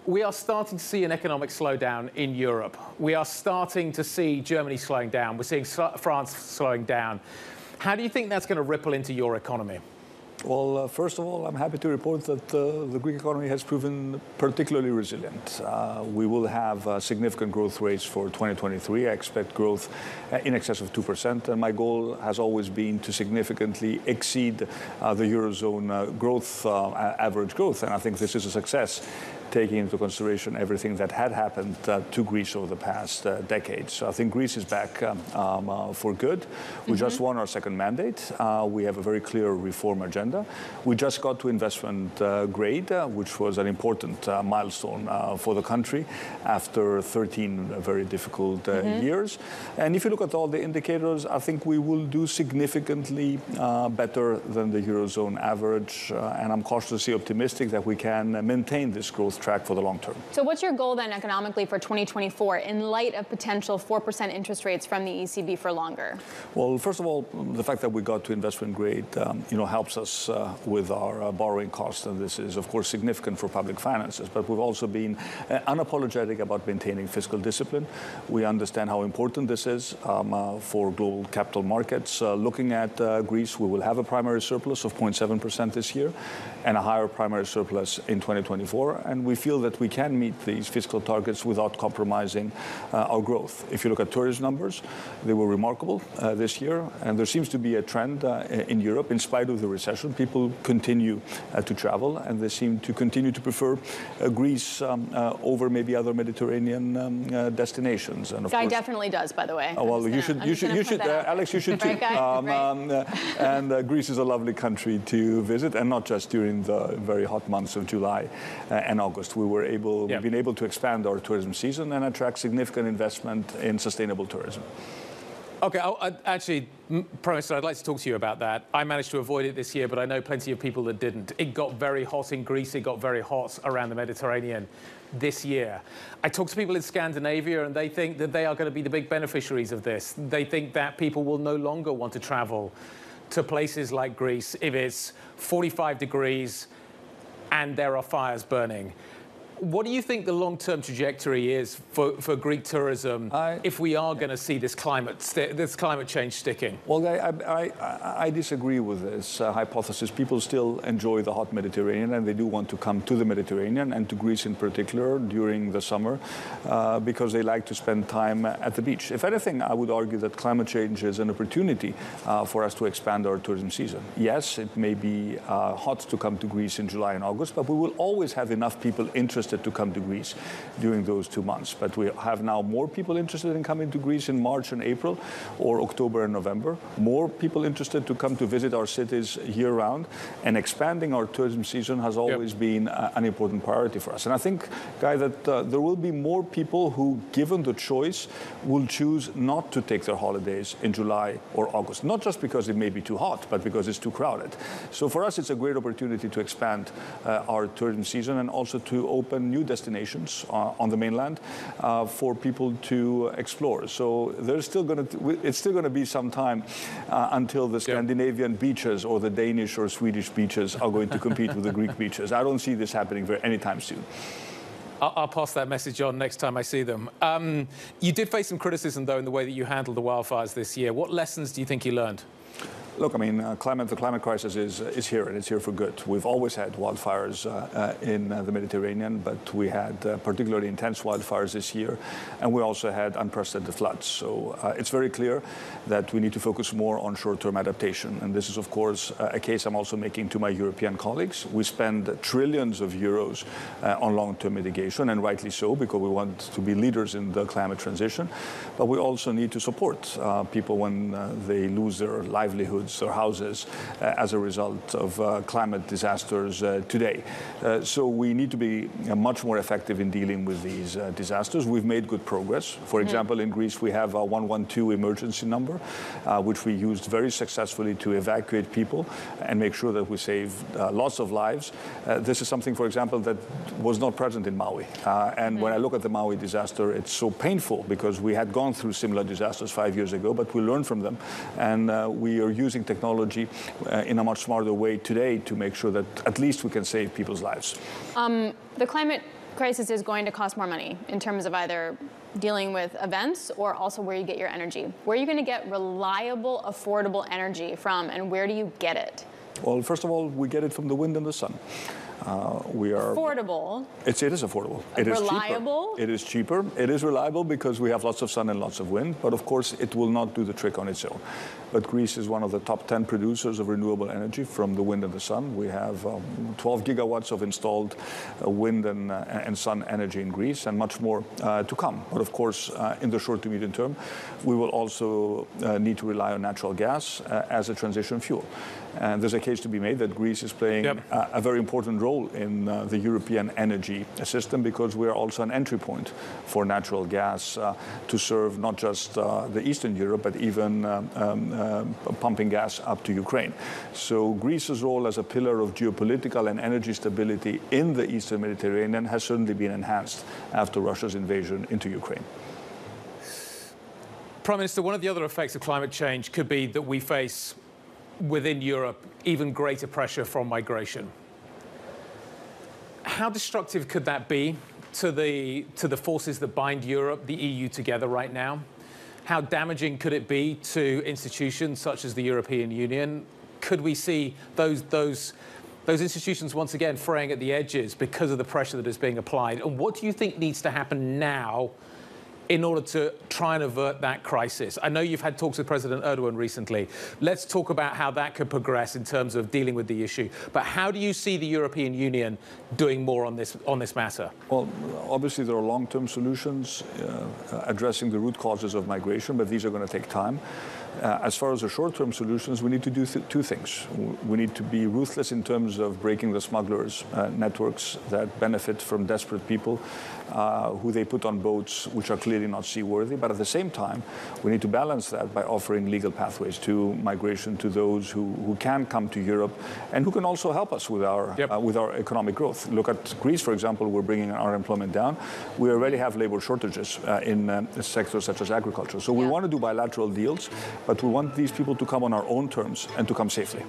We are starting to see an economic slowdown in Europe. We are starting to see Germany slowing down. We're seeing France slowing down. How do you think that's going to ripple into your economy? Well, first of all, I'm happy to report that the Greek economy has proven particularly resilient. We will have significant growth rates for 2023. I expect growth in excess of 2%. And my goal has always been to significantly exceed the Eurozone growth, average growth. And I think this is a success, taking into consideration everything that had happened to Greece over the past decades. So I think Greece is back for good. We just won our second mandate. We have a very clear reform agenda. We just got to investment grade, which was an important milestone for the country after 13 very difficult years. And if you look at all the indicators, I think we will do significantly better than the Eurozone average. And I'm cautiously optimistic that we can maintain this growth track for the long term. So what's your goal then economically for 2024 in light of potential 4% interest rates from the ECB for longer? Well, first of all, the fact that we got to investment grade, helps us with our borrowing costs, and this is of course significant for public finances. But we've also been unapologetic about maintaining fiscal discipline. We understand how important this is for global capital markets. Looking at Greece, we will have a primary surplus of 0.7% this year and a higher primary surplus in 2024. And we feel that we can meet these fiscal targets without compromising our growth. If you look at tourism numbers, they were remarkable this year. And there seems to be a trend in Europe, in spite of the recession. People continue to travel, and they seem to continue to prefer Greece over maybe other Mediterranean destinations. And of Guy course, definitely does, by the way. Well, you should, Alex, you should too. And Greece is a lovely country to visit, and not just during the very hot months of July and August. We've been able to expand our tourism season and attract significant investment in sustainable tourism. Okay, actually, Prime Minister, I'd like to talk to you about that. I managed to avoid it this year, but I know plenty of people that didn't. It got very hot in Greece. It got very hot around the Mediterranean this year. I talk to people in Scandinavia, and they think that they are going to be the big beneficiaries of this. They think that people will no longer want to travel to places like Greece if it's 45 degrees and there are fires burning. What do you think the long-term trajectory is for Greek tourism if we are going to see this climate change sticking? Well, I disagree with this hypothesis. People still enjoy the hot Mediterranean, and they do want to come to the Mediterranean and to Greece in particular during the summer because they like to spend time at the beach. If anything, I would argue that climate change is an opportunity for us to expand our tourism season. Yes, it may be hot to come to Greece in July and August, but we will always have enough people interested to come to Greece during those 2 months. But we have now more people interested in coming to Greece in March and April, or October and November. More people interested to come to visit our cities year-round. And expanding our tourism season has always been an important priority for us. And I think, Guy, that there will be more people who, given the choice, will choose not to take their holidays in July or August. Not just because it may be too hot, but because it's too crowded. So for us, it's a great opportunity to expand our tourism season and also to open new destinations on the mainland for people to explore. So it's still going to be some time until the Scandinavian beaches or the Danish or Swedish beaches are going to compete with the Greek beaches. I don't see this happening anytime soon. I'll pass that message on next time I see them. You did face some criticism, though, in the way that you handled the wildfires this year. What lessons do you think you learned? Look, I mean, the climate crisis is here, and it's here for good. We've always had wildfires in the Mediterranean, but we had particularly intense wildfires this year, and we also had unprecedented floods. So it's very clear that we need to focus more on short-term adaptation. And this is, of course, a case I'm also making to my European colleagues. We spend trillions of euros on long-term mitigation, and rightly so, because we want to be leaders in the climate transition. But we also need to support people when they lose their livelihoods, their houses, as a result of climate disasters today. So we need to be much more effective in dealing with these disasters. We've made good progress. For example, in Greece, we have a 112 emergency number, which we used very successfully to evacuate people and make sure that we saved lots of lives. This is something, for example, that was not present in Maui. And when I look at the Maui disaster, it's so painful because we had gone through similar disasters 5 years ago, but we learned from them. And we are using technology in a much smarter way today to make sure that at least we can save people's lives. The climate crisis is going to cost more money in terms of either dealing with events or also where you get your energy. Where are you going to get reliable, affordable energy from, and where do you get it? Well, first of all, we get it from the wind and the sun. We are affordable. It is affordable. It is reliable. Cheaper. It is cheaper. It is reliable because we have lots of sun and lots of wind. But of course, it will not do the trick on its own. But Greece is one of the top 10 producers of renewable energy from the wind and the sun. We have 12 gigawatts of installed wind and sun energy in Greece, and much more to come. But of course, in the short to medium term, we will also need to rely on natural gas as a transition fuel. And there's a case to be made that Greece is playing a very important role in the European energy system, because we are also an entry point for natural gas to serve not just the Eastern Europe, but even pumping gas up to Ukraine. So Greece's role as a pillar of geopolitical and energy stability in the Eastern Mediterranean has certainly been enhanced after Russia's invasion into Ukraine. Prime Minister, one of the other effects of climate change could be that we face within Europe even greater pressure from migration. How destructive could that be to the forces that bind Europe, the EU, together right now? How damaging could it be to institutions such as the European Union? Could we see those institutions once again fraying at the edges because of the pressure that is being applied? And what do you think needs to happen now in order to try and avert that crisis? I know you've had talks with President Erdogan recently. Let's talk about how that could progress in terms of dealing with the issue. But how do you see the European Union doing more on this matter? Well, obviously there are long-term solutions addressing the root causes of migration, but these are going to take time. As far as the short-term solutions, we need to do two things. We need to be ruthless in terms of breaking the smugglers' networks that benefit from desperate people who they put on boats which are clearly not seaworthy. But at the same time, we need to balance that by offering legal pathways to migration to those who can come to Europe and who can also help us with our economic growth. Look at Greece, for example. We're bringing our unemployment down. We already have labor shortages in sectors such as agriculture. So we want to do bilateral deals, but we want these people to come on our own terms and to come safely.